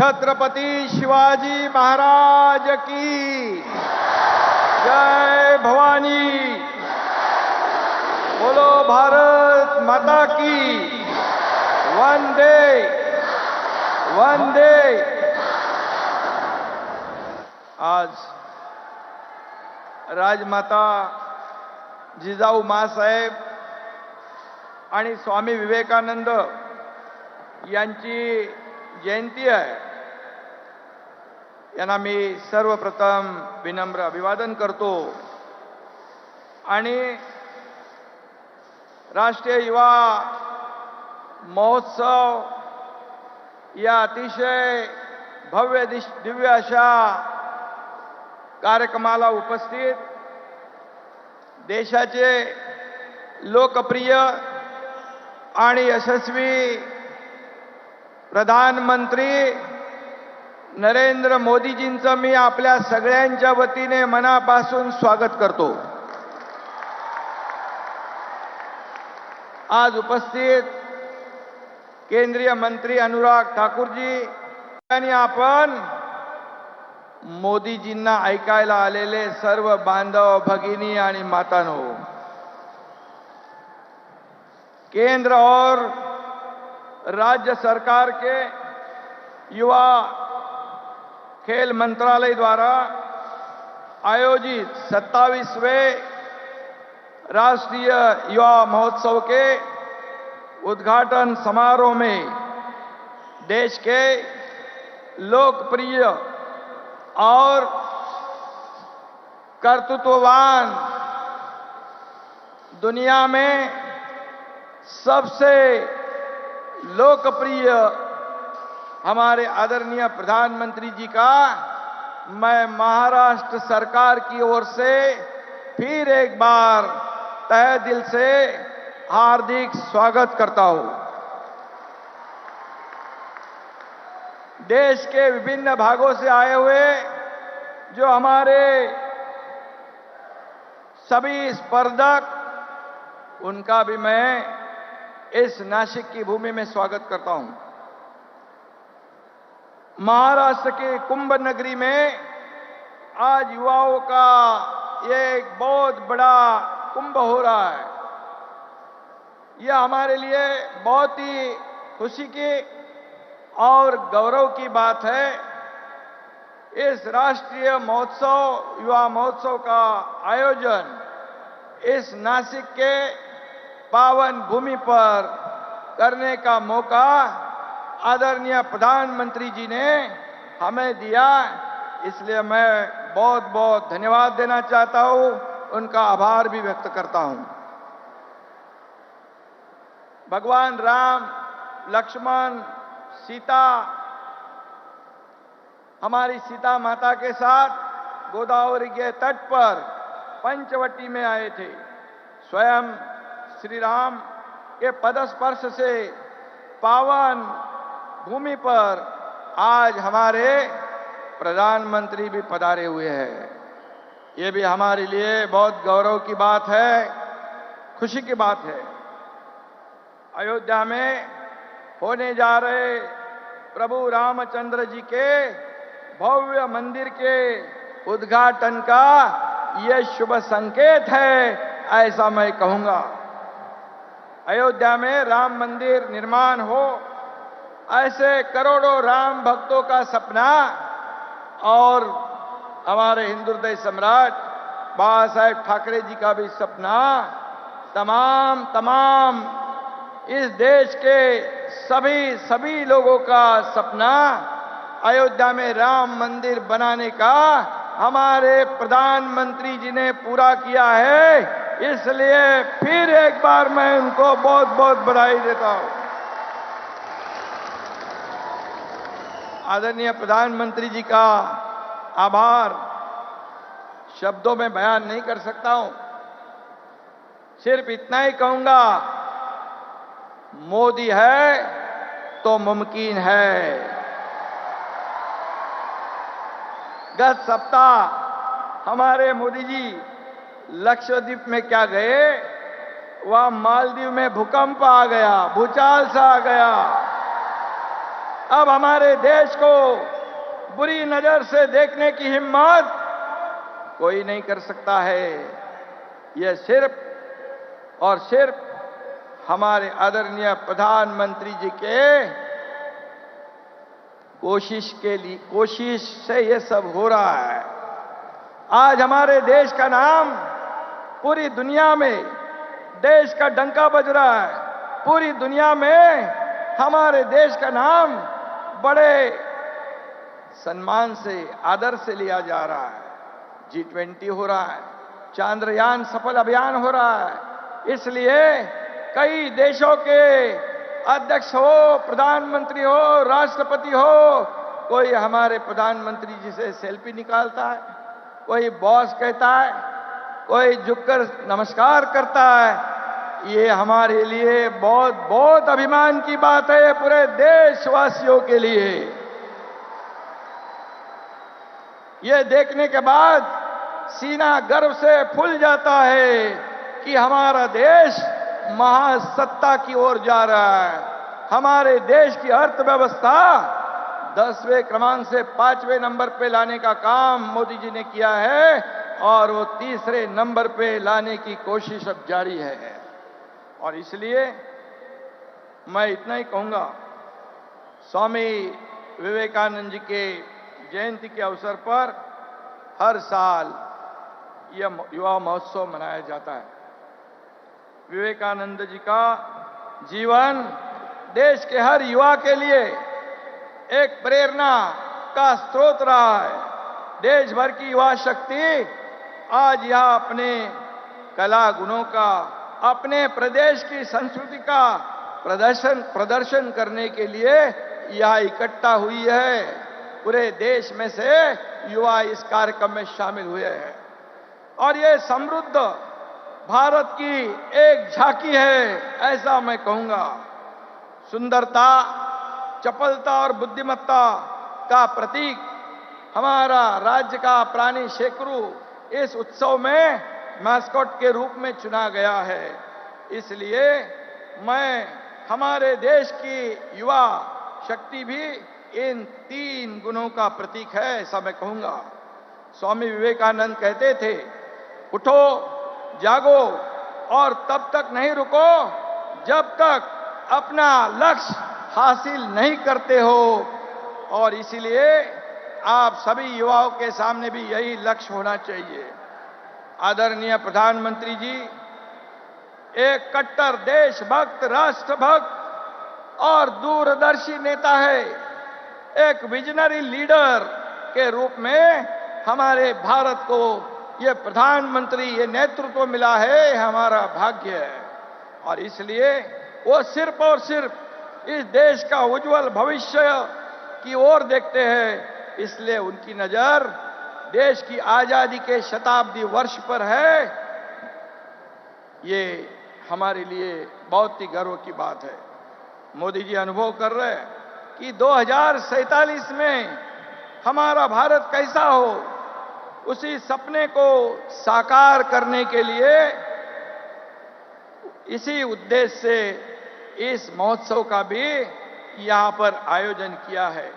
छत्रपति शिवाजी महाराज की जय भवानी। बोलो भारत माता की। वंदे वंदे। आज राजमाता जिजाऊ माँसाहेब आणि स्वामी विवेकानंद यांची जयंती आहे। यांना मी सर्वप्रथम विनम्र अभिवादन करतो आणि राष्ट्रीय युवा महोत्सव या अतिशय भव्य दिव्य अशा कार्यक्रमाला उपस्थित देशाचे लोकप्रिय आणि यशस्वी प्रधानमंत्री नरेंद्र मोदीजींचं मी आपल्या सगळ्यांच्या वतीने मनापासून स्वागत करतो। आज उपस्थित केंद्रीय मंत्री अनुराग ठाकूरजी आणि आपण मोदीजींना ऐकायला आलेले सर्व बांधव भगिनी आणि मातांनो, केंद्र और राज्य सरकार के युवा खेल मंत्रालय द्वारा आयोजित 27वें राष्ट्रीय युवा महोत्सव के उद्घाटन समारोह में देश के लोकप्रिय और कर्तृत्ववान, दुनिया में सबसे लोकप्रिय हमारे आदरणीय प्रधानमंत्री जी का मैं महाराष्ट्र सरकार की ओर से फिर एक बार तहे दिल से हार्दिक स्वागत करता हूं। देश के विभिन्न भागों से आए हुए जो हमारे सभी स्पर्धक, उनका भी मैं इस नासिक की भूमि में स्वागत करता हूं। महाराष्ट्र के कुंभ नगरी में आज युवाओं का एक बहुत बड़ा कुंभ हो रहा है। यह हमारे लिए बहुत ही खुशी की और गौरव की बात है। इस राष्ट्रीय महोत्सव, युवा महोत्सव का आयोजन इस नासिक के पावन भूमि पर करने का मौका आदरणीय प्रधानमंत्री जी ने हमें दिया, इसलिए मैं बहुत बहुत धन्यवाद देना चाहता हूं, उनका आभार भी व्यक्त करता हूं। भगवान राम, लक्ष्मण, सीता, हमारी सीता माता के साथ गोदावरी के तट पर पंचवटी में आए थे। स्वयं श्री राम के पदस्पर्श से पावन भूमि पर आज हमारे प्रधानमंत्री भी पधारे हुए हैं। ये भी हमारे लिए बहुत गौरव की बात है, खुशी की बात है। अयोध्या में होने जा रहे प्रभु रामचंद्र जी के भव्य मंदिर के उद्घाटन का ये शुभ संकेत है, ऐसा मैं कहूंगा। अयोध्या में राम मंदिर निर्माण हो, ऐसे करोड़ों राम भक्तों का सपना और हमारे हिंदू हृदय सम्राट बाबा साहेब ठाकरे जी का भी सपना, तमाम इस देश के सभी लोगों का सपना अयोध्या में राम मंदिर बनाने का हमारे प्रधानमंत्री जी ने पूरा किया है। इसलिए फिर एक बार मैं उनको बहुत बहुत बधाई देता हूं। आदरणीय प्रधानमंत्री जी का आभार शब्दों में बयान नहीं कर सकता हूं, सिर्फ इतना ही कहूंगा, मोदी है तो मुमकिन है। गत सप्ताह हमारे मोदी जी लक्षद्वीप में क्या गए, वहां मालदीव में भूकंप आ गया, भूचाल सा आ गया। अब हमारे देश को बुरी नजर से देखने की हिम्मत कोई नहीं कर सकता है। यह सिर्फ और सिर्फ हमारे आदरणीय प्रधानमंत्री जी के कोशिश से यह सब हो रहा है। आज हमारे देश का नाम पूरी दुनिया में, देश का डंका बज रहा है। पूरी दुनिया में हमारे देश का नाम बड़े सम्मान से, आदर से लिया जा रहा है। G20 हो रहा है, चांद्रयान सफल अभियान हो रहा है। इसलिए कई देशों के अध्यक्ष हो, प्रधानमंत्री हो, राष्ट्रपति हो, कोई हमारे प्रधानमंत्री जी से सेल्फी निकालता है, कोई बॉस कहता है, कोई झुककर नमस्कार करता है। ये हमारे लिए बहुत बहुत अभिमान की बात है, पूरे देशवासियों के लिए। ये देखने के बाद सीना गर्व से फूल जाता है कि हमारा देश महासत्ता की ओर जा रहा है। हमारे देश की अर्थव्यवस्था 10वें क्रमांक से 5वें नंबर पे लाने का काम मोदी जी ने किया है और वो 3रे नंबर पे लाने की कोशिश अब जारी है। और इसलिए मैं इतना ही कहूंगा, स्वामी विवेकानंद जी के जयंती के अवसर पर हर साल यह युवा महोत्सव मनाया जाता है। विवेकानंद जी का जीवन देश के हर युवा के लिए एक प्रेरणा का स्रोत रहा है। देश भर की युवा शक्ति आज यह अपने कला गुणों का, अपने प्रदेश की संस्कृति का प्रदर्शन करने के लिए यह इकट्ठा हुई है। पूरे देश में से युवा इस कार्यक्रम में शामिल हुए हैं और ये समृद्ध भारत की एक झांकी है, ऐसा मैं कहूंगा। सुंदरता, चपलता और बुद्धिमत्ता का प्रतीक हमारा राज्य का प्राणी शेकरू इस उत्सव में मैस्कॉट के रूप में चुना गया है। इसलिए मैं हमारे देश की युवा शक्ति भी इन 3 गुणों का प्रतीक है, ऐसा मैं कहूंगा। स्वामी विवेकानंद कहते थे, उठो, जागो और तब तक नहीं रुको जब तक अपना लक्ष्य हासिल नहीं करते हो। और इसीलिए आप सभी युवाओं के सामने भी यही लक्ष्य होना चाहिए। आदरणीय प्रधानमंत्री जी एक कट्टर देशभक्त, राष्ट्रभक्त और दूरदर्शी नेता है। एक विजनरी लीडर के रूप में हमारे भारत को ये प्रधानमंत्री, ये नेतृत्व मिला है, हमारा भाग्य है। और इसलिए वो सिर्फ और सिर्फ इस देश का उज्जवल भविष्य की ओर देखते हैं। इसलिए उनकी नजर देश की आजादी के शताब्दी वर्ष पर है। ये हमारे लिए बहुत ही गर्व की बात है। मोदी जी अनुभव कर रहे हैं कि 2047 में हमारा भारत कैसा हो, उसी सपने को साकार करने के लिए इसी उद्देश्य से इस महोत्सव का भी यहां पर आयोजन किया है।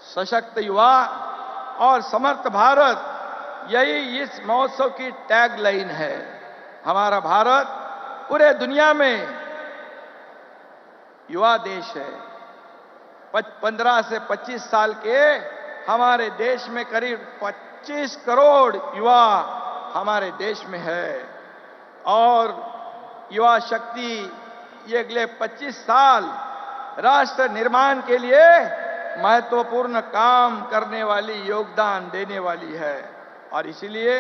सशक्त युवा और समर्थ भारत, यही इस महोत्सव की टैग लाइन है। हमारा भारत पूरे दुनिया में युवा देश है। 15 से 25 साल के हमारे देश में करीब 25 करोड़ युवा हमारे देश में है और युवा शक्ति ये अगले 25 साल राष्ट्र निर्माण के लिए महत्वपूर्ण काम करने वाली, योगदान देने वाली है। और इसीलिए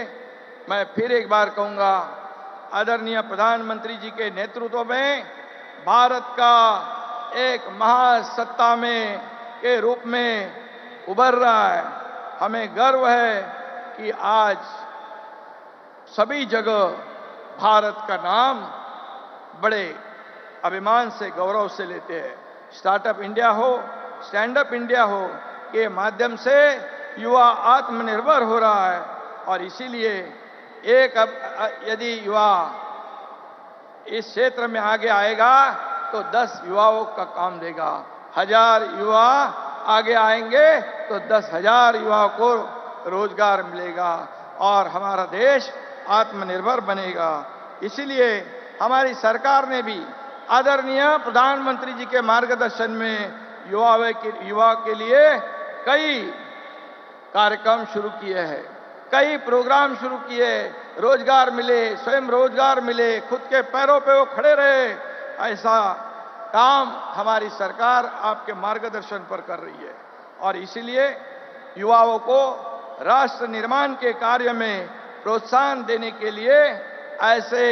मैं फिर एक बार कहूंगा, आदरणीय प्रधानमंत्री जी के नेतृत्व में भारत का एक महासत्ता में के रूप में उभर रहा है। हमें गर्व है कि आज सभी जगह भारत का नाम बड़े अभिमान से, गौरव से लेते हैं। स्टार्टअप इंडिया हो, स्टैंड अप इंडिया हो के माध्यम से युवा आत्मनिर्भर हो रहा है। और इसीलिए यदि युवा इस क्षेत्र में आगे आएगा तो 10 युवाओं का काम देगा। 1000 युवा आगे आएंगे तो 10,000 युवाओं को रोजगार मिलेगा और हमारा देश आत्मनिर्भर बनेगा। इसीलिए हमारी सरकार ने भी आदरणीय प्रधानमंत्री जी के मार्गदर्शन में युवा के लिए कई कार्यक्रम शुरू किए हैं, कई प्रोग्राम शुरू किए, रोजगार मिले, स्वयं रोजगार मिले, खुद के पैरों पे वो खड़े रहे। ऐसा काम हमारी सरकार आपके मार्गदर्शन पर कर रही है और इसीलिए युवाओं को राष्ट्र निर्माण के कार्य में प्रोत्साहन देने के लिए ऐसे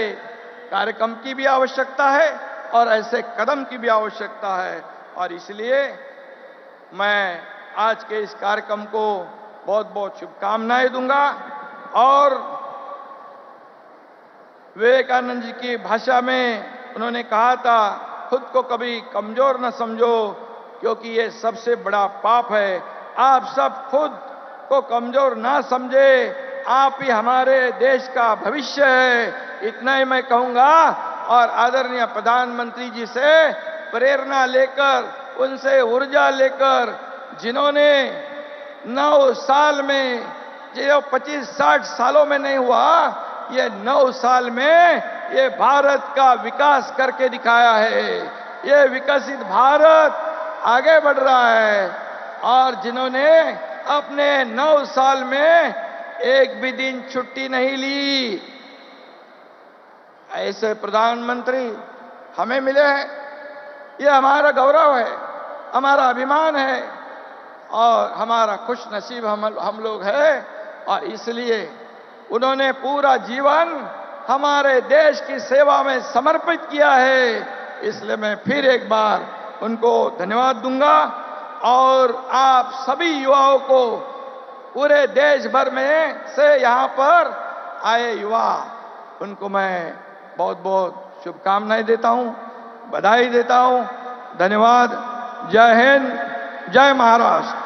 कार्यक्रम की भी आवश्यकता है और ऐसे कदम की भी आवश्यकता है। और इसलिए मैं आज के इस कार्यक्रम को बहुत बहुत शुभकामनाएं दूंगा और विवेकानंद जी की भाषा में उन्होंने कहा था, खुद को कभी कमजोर न समझो क्योंकि ये सबसे बड़ा पाप है। आप सब खुद को कमजोर ना समझे, आप ही हमारे देश का भविष्य है। इतना ही मैं कहूंगा और आदरणीय प्रधानमंत्री जी से प्रेरणा लेकर, उनसे ऊर्जा लेकर, जिन्होंने 9 साल में, जो 25-60 सालों में नहीं हुआ, ये 9 साल में ये भारत का विकास करके दिखाया है। ये विकसित भारत आगे बढ़ रहा है और जिन्होंने अपने 9 साल में एक भी दिन छुट्टी नहीं ली, ऐसे प्रधानमंत्री हमें मिले हैं। ये हमारा गौरव है, हमारा अभिमान है और हमारा खुश नसीब हम लोग हैं। और इसलिए उन्होंने पूरा जीवन हमारे देश की सेवा में समर्पित किया है। इसलिए मैं फिर एक बार उनको धन्यवाद दूंगा और आप सभी युवाओं को, पूरे देश भर में से यहाँ पर आए युवा, उनको मैं बहुत बहुत शुभकामनाएं देता हूं, बधाई देता हूं। धन्यवाद। जय हिंद, जय महाराष्ट्र।